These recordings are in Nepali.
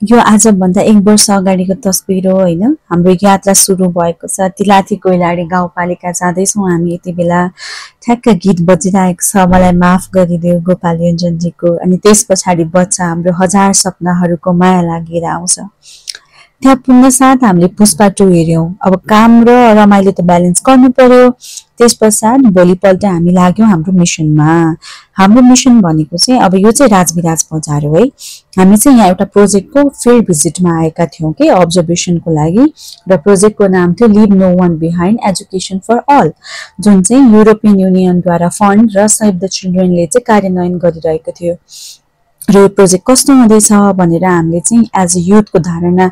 यो आजभन्दा 1 वर्ष अगाडिको तस्बिर हो हैन। हाम्रो यात्रा सुरु भएको छ। तिलाठी कोइलाडी गाउँपालिका जाँदैछौँ हामी। यति बेला ठ्याक्क गीत बजिरहेको छ, मलाई माफ गरिदेऊ गोपाल योन्जनजीको। अनि त्यस पछाडि बच्चा हाम्रो हजार सपनाहरूको माया लागेर आउँछ। त्यहाँ पुग्न साथ हामीले पुष्पा 2 हेऱ्यौँ। अब काम र रमाइलो त ब्यालेन्स गर्नु पर्यो। त्यस पश्चात भोलिपल्ट हामी लाग्यौँ हाम्रो मिसनमा। हाम्रो मिसन भनेको चाहिँ अब यो चाहिँ राजविराज बजार हो है। हामी चाहिँ यहाँ एउटा प्रोजेक्टको फिल्ड भिजिटमा आएका थियौँ कि अब्जर्भेसनको लागि, र प्रोजेक्टको नाम थियो leave no one behind education for all, जुन चाहिँ युरोपियन युनियनद्वारा फन्ड र सेभ द चिल्ड्रेनले चाहिँ कार्यान्वयन गरिरहेको थियो। र यो प्रोजेक्ट कस्तो हुँदैछ भनेर हामीले चाहिँ एज अ युथको धारणा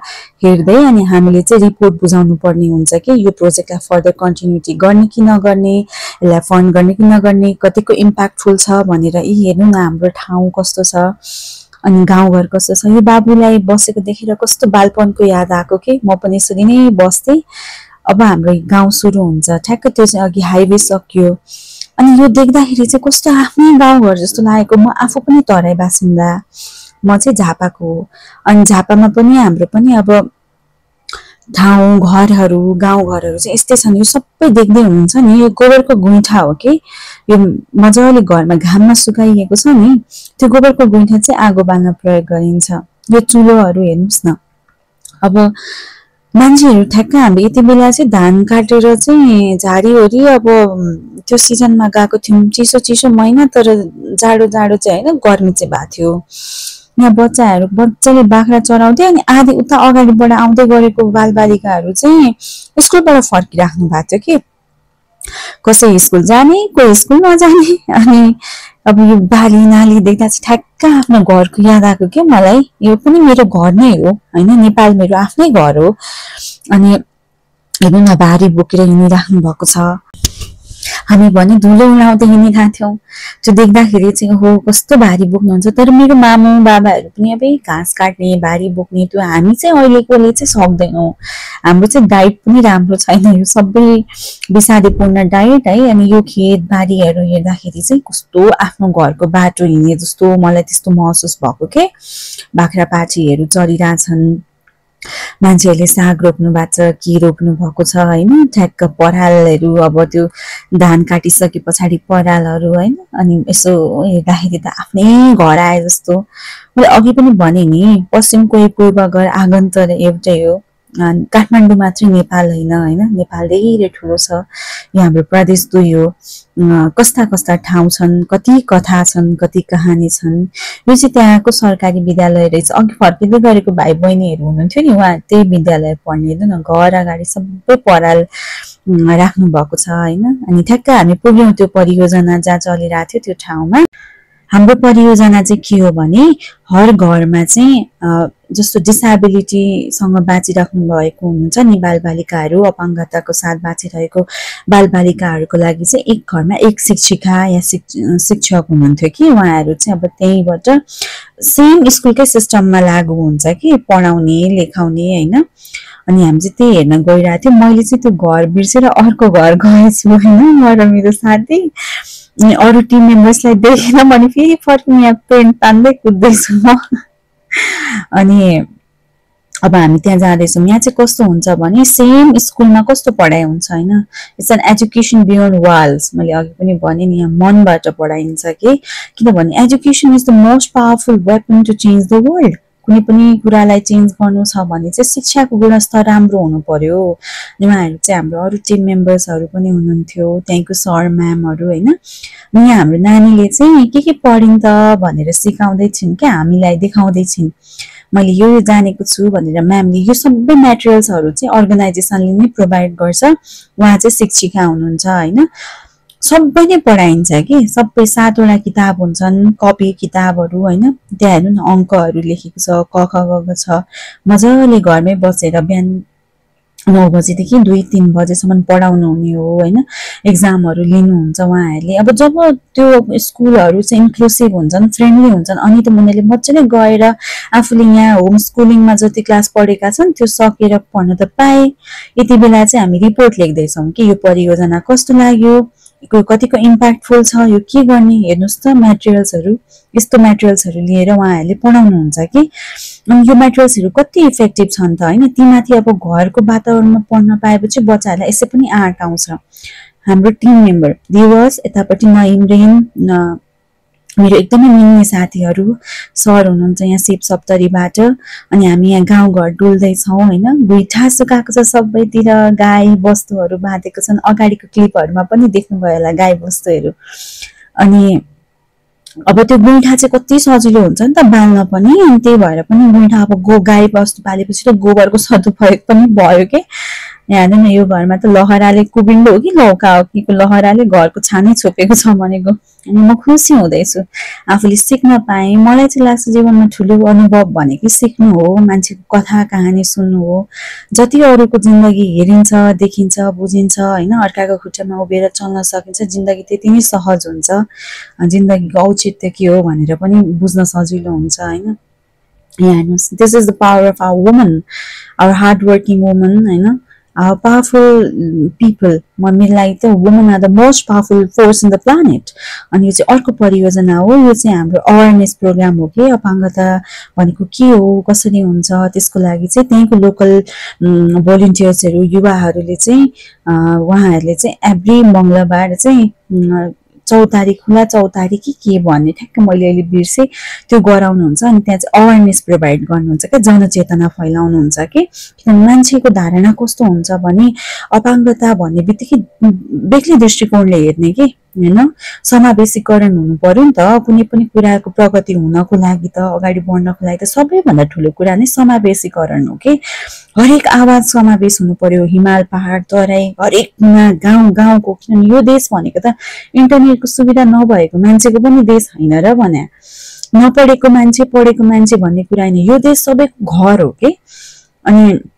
हेर्दै अनि हामीले चाहिँ रिपोर्ट बुझाउनु पर्ने हुन्छ कि यो प्रोजेक्टलाई फर्दर कन्टिन्युटी गर्ने कि नगर्ने, यसलाई फन्ड गर्ने कि नगर्ने, कतिको इम्प्याक्टफुल छ भनेर। यी हेर्नु न हाम्रो ठाउँ कस्तो छ अनि गाउँघर कस्तो छ। यो बाबुलाई बसेको देखेर कस्तो बालपनको याद आएको कि म पनि यसरी नै बस्थेँ। अब हाम्रो गाउँ सुरु हुन्छ, ठ्याक्क त्यो चाहिँ अघि हाइवे सकियो। अनि यो देख्दाखेरि चाहिँ कस्तो आफ्नै गाउँघर जस्तो लागेको। म आफू पनि तराई बासिन्दा, म चाहिँ झापाको हो। अनि झापामा पनि हाम्रो पनि अब ठाउँ घरहरू गाउँघरहरू चाहिँ यस्तै छन्। यो सबै देख्दै हुनुहुन्छ नि, यो गोबरको गुइठा हो कि यो मजाले घरमा घाममा सुकाइएको छ नि, त्यो गोबरको गुइठा चाहिँ आगो बाल्न प्रयोग गरिन्छ। यो चुलोहरू हेर्नुहोस् न। अब मान्छेहरू ठ्याक्क हामी यति बेला चाहिँ धान काटेर चाहिँ झारीहोरी अब त्यो सिजनमा गएको थियौँ। चिसो चिसो महिना, तर जाडो जाडो चाहिँ होइन, गर्मी चाहिँ भएको थियो। यहाँ बच्चाहरू बच्चाले बाख्रा चराउँदै अनि आधी उता अगाडिबाट आउँदै गरेको बालबालिकाहरू चाहिँ स्कुलबाट फर्किराख्नु भएको थियो कि कसै स्कुल जाने कोही स्कुल नजाने। अनि अब यो बाली नाली देख्दा चाहिँ ठ्याक्क आफ्नो घरको याद आएको क्या मलाई। यो पनि मेरो घर नै हो होइन, नेपाल मेरो आफ्नै घर हो। अनि हेर्नु न, भारी बोकेर हिँडिराख्नु भएको छ। हामी भने धुलो उडाउँदै हिँडिरहेको थियौँ। त्यो देख्दाखेरि चाहिँ हो कस्तो भारी बोक्नुहुन्छ। तर मेरो मामु बाबाहरू पनि अब घाँस काट्ने भारी बोक्ने, त्यो हामी चाहिँ अहिलेकोले चाहिँ सक्दैनौँ। हाम्रो चाहिँ डाइट पनि राम्रो छैन, यो सबै विषादीपूर्ण डाइट है। अनि यो खेत बारीहरू हेर्दाखेरि चाहिँ कस्तो आफ्नो घरको बाटो हिँडे जस्तो मलाई त्यस्तो महसुस भएको के। बाख्रा पाठीहरू चरिरहेछन्, मान्छेहरूले साग रोप्नु भएको छ कि रोप्नु भएको छ होइन। ठ्याक्क परालहरू अब त्यो धान काटिसके पछाडि परालहरू होइन। अनि यसो हेर्दाखेरि त आफ्नै घर आए जस्तो। मैले अघि पनि भने नि, पश्चिम कोही पूर्व घर आँगन त एउटै हो। काठमाडौँ मात्रै नेपाल होइन, नेपाल धेरै ठुलो छ। यो हाम्रो प्रदेश 2 हो। कस्ता कस्ता ठाउँ छन्, कति कथा छन्, कति कहानी छन्। यो चाहिँ त्यहाँको सरकारी विद्यालय रहेछ। अघि फर्किँदै गरेको भाइ बहिनीहरू हुनुहुन्थ्यो नि, उहाँ त्यही विद्यालय पढ्ने। हेर्नु न, घर अगाडि सबै पराल राख्नु भएको छ होइन। अनि ठ्याक्क हामी पुग्यौँ त्यो परियोजना जहाँ चलिरहेको थियो त्यो ठाउँमा। हाम्रो परियोजना चाहिँ के हो भने हर घरमा चाहिँ जस्तो डिसेबिलिटीसँग बाँचिराख्नु भएको हुनुहुन्छ नि बालबालिकाहरू, अपाङ्गताको साथ बाँचिरहेको बालबालिकाहरूको लागि चाहिँ एक घरमा एक शिक्षिका या शिक्षक हुनुहुन्थ्यो कि उहाँहरू चाहिँ अब त्यहीँबाट सेम स्कुलकै सिस्टममा लागू हुन्छ कि पढाउने लेखाउने होइन। अनि हामी चाहिँ त्यही हेर्न गइरहेको थियौँ। मैले चाहिँ त्यो घर बिर्सेर अर्को घर गएछु होइन, म र मेरो साथी। अरू टिम मेम्बर्सलाई देखेन भने फेरि फर्किनु यहाँ पेन्ट तान्दै कुद्दैछु म। अनि अब हामी त्यहाँ जाँदैछौँ। यहाँ चाहिँ कस्तो हुन्छ भने सेम स्कुलमा कस्तो पढाइ हुन्छ होइन, it's an education beyond walls. मैले अघि पनि भने नि, यहाँ मनबाट पढाइन्छ कि, किनभने education is the most powerful weapon to change the world. कुनै पनि कुरालाई चेन्ज गर्नु छ भने चाहिँ शिक्षाको गुणस्तर राम्रो हुनु पर्यो। उहाँहरू चाहिँ हाम्रो अरू टिम मेम्बर्सहरू पनि हुनुहुन्थ्यो, त्यहीँको सर म्यामहरू होइन। अनि यहाँ हाम्रो नानीले चाहिँ के पढिन् त भनेर सिकाउँदै छिन् क्या, हामीलाई देखाउँदै छिन्। मैले यो जानेको छु भनेर म्यामले यो सबै मेटेरियल्सहरू चाहिँ अर्गनाइजेसनले नै प्रोभाइड गर्छ। उहाँ चाहिँ शिक्षिका हुनुहुन्छ होइन। सबै नै पढाइन्छ कि, सबै 7 वटा किताब हुन्छन्, कपी किताबहरू होइन। त्यहाँ हेर्नु न, अङ्कहरू लेखेको छ, क ख ग घ छ। मजाले घरमै बसेर बिहान 9 बजेदेखि 2-3 बजेसम्म पढाउनु हुने हो होइन। एक्जामहरू लिनुहुन्छ उहाँहरूले। अब जब त्यो स्कुलहरू चाहिँ इन्क्लुसिभ हुन्छन्, फ्रेन्डली हुन्छन्, अनि त उनीहरूले मजाले गएर आफूले यहाँ होम स्कुलिङमा जति क्लास पढेका छन् त्यो सकेर पढ्न त पाए। यति बेला चाहिँ हामी रिपोर्ट लेख्दैछौँ कि यो परियोजना कस्तो लाग्यो, कतिको इम्प्याक्टफुल छ, यो के गर्ने। हेर्नुहोस् त मेटेरियल्सहरू, यस्तो मेटेरियल्सहरू लिएर उहाँहरूले पढाउनुहुन्छ कि। अनि यो मेटेरियल्सहरू कति इफेक्टिभ छन् त होइन। तीमाथि अब घरको वातावरणमा पढ्न पाएपछि बच्चाहरूलाई यसै पनि आँट आउँछ। हाम्रो टिम मेम्बर दिवस, यतापट्टि नइम रेन, मेरो एकदमै मिल्ने साथीहरू, सर हुनुहुन्छ यहाँ शिव सप्तरीबाट। अनि हामी यहाँ गाउँघर डुल्दैछौँ होइन। गुइठा सुकाएको छ सबैतिर, गाई बस्तुहरू बाँधेको छन्। अगाडिको क्लिपहरूमा पनि देख्नुभयो होला गाई बस्तुहरू। अनि अब त्यो गुइठा चाहिँ कति सजिलो हुन्छ नि त बाल्न पनि। अनि त्यही भएर पनि गुइठा अब गाई बस्तु पालेपछि त गोबरको सदुपयोग पनि भयो के। हेर्नु न यो घरमा त लहराले कुबिन्डो हो कि लौका हो कि लहराले घरको छानै छोपेको छ भनेको। अनि म खुसी हुँदैछु आफूले सिक्न पाएँ। मलाई चाहिँ लाग्छ जीवनमा ठुलो अनुभव भनेकै सिक्नु हो, मान्छेको कथा कहानी सुन्नु हो। जति अरूको जिन्दगी हेरिन्छ, देखिन्छ, बुझिन्छ होइन, अर्काको खुट्टामा उभिएर चल्न सकिन्छ, जिन्दगी त्यति नै सहज हुन्छ। जिन्दगीको औचित्य के हो भनेर पनि बुझ्न सजिलो हुन्छ होइन। यहाँ हेर्नुहोस्, this is the power of our women, our hard working women होइन, our powerful people। मेरो लागि त women are the most powerful force in the planet. अनि यो चाहिँ अर्को परियोजना हो। यो चाहिँ हाम्रो अवेरनेस प्रोग्राम हो कि अपाङ्गता भनेको के हो, कसरी हुन्छ, त्यसको लागि चाहिँ त्यहीँको लोकल भोलिन्टियर्सहरू, युवाहरूले चाहिँ उहाँहरूले चाहिँ एभ्री मङ्गलबार चाहिँ चौतारी, खुला चौतारी के भन्ने ठ्याक्क मैले अहिले बिर्सेँ, त्यो गराउनुहुन्छ। अनि त्यहाँ चाहिँ अवेरनेस प्रोभाइड गर्नुहुन्छ क्या, जनचेतना फैलाउनुहुन्छ कि। किनभने मान्छेको धारणा कस्तो हुन्छ भने अपाङ्गता भन्ने बित्तिकै बेग्लै दृष्टिकोणले हेर्ने कि होइन। समावेशीकरण हुनु पर्यो नि त कुनै पनि कुराको प्रगति हुनको लागि त, अगाडि बढ्नको लागि त सबैभन्दा ठुलो कुरा नै समावेशीकरण हो कि। हरेक आवाज समावेश हुनु पर्यो, हिमाल पहाड तराई हरेकमा, गाउँ गाउँको। किनभने यो देश भनेको त इन्टरनेटको सुविधा नभएको मान्छेको पनि देश होइन र भने, नपढेको मान्छे पढेको मान्छे भन्ने कुरा होइन, यो देश सबैको घर हो कि। अनि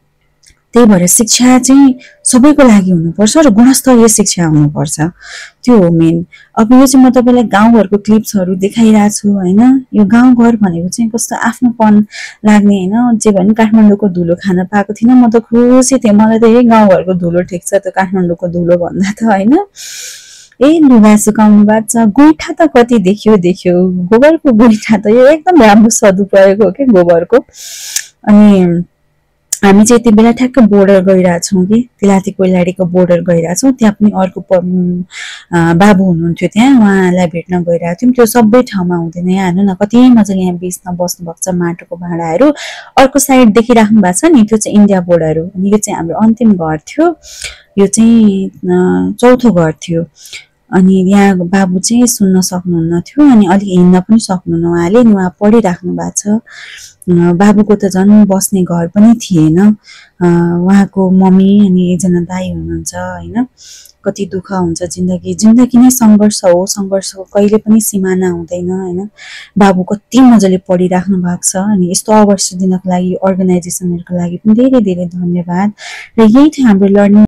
त्यही भएर शिक्षा चाहिँ सबैको लागि हुनुपर्छ र गुणस्तरीय शिक्षा हुनुपर्छ, त्यो हो मेन। अब यो चाहिँ म तपाईँलाई गाउँघरको क्लिप्सहरू देखाइरहेको छु होइन। यो गाउँघर भनेको चाहिँ कस्तो आफ्नोपन लाग्ने होइन। जे भने काठमाडौँको धुलो खान पाएको थिइनँ, म त खुसी थिएँ। मलाई त यही गाउँघरको धुलो ठिक छ त काठमाडौँको धुलो भन्दा त होइन। लुगा सुकाउनु भएको छ, गुइठा त कति देखियो, गोबरको गुइठा त यो एकदम राम्रो सदुपयोग हो कि गोबरको। अनि हामी चाहिँ यति बेला ठ्याक्क बोर्डर गइरहेछौँ कि, तिलाती कोइलाडीको बोर्डर गइरहेछौँ। त्यहाँ पनि अर्को बाबु हुनुहुन्थ्यो, त्यहाँ उहाँलाई भेट्न गइरहेको थियौँ। त्यो सबै ठाउँमा हुँदैन। यहाँ हेर्नु न कति मजाले यहाँ बिचमा बस्नु भएको छ, माटोको भाँडाहरू। अर्को साइड देखिराख्नु भएको छ नि, त्यो चाहिँ इन्डिया बोर्डर हो। अनि यो चाहिँ हाम्रो अन्तिम घर थियो, यो चाहिँ चौथो घर थियो। अनि यहाँ बाबु चाहिँ सुन्न सक्नुहुन्न थियो, अनि अलिक हिँड्न पनि सक्नुहुन्न उहाँले। अनि उहाँ पढिराख्नु भएको छ। बाबुको त झन् बस्ने घर पनि थिएन। उहाँको मम्मी अनि एकजना दाइ हुनुहुन्छ होइन। कति दुःख हुन्छ जिन्दगी नै सङ्घर्ष हो, सङ्घर्षको कहिले पनि सिमाना हुँदैन होइन। बाबु कति मजाले पढिराख्नु भएको छ। अनि यस्तो अवसर दिनको लागि अर्गनाइजेसनहरूको लागि पनि धेरै धेरै धन्यवाद। र यही थियो हाम्रो लर्निङ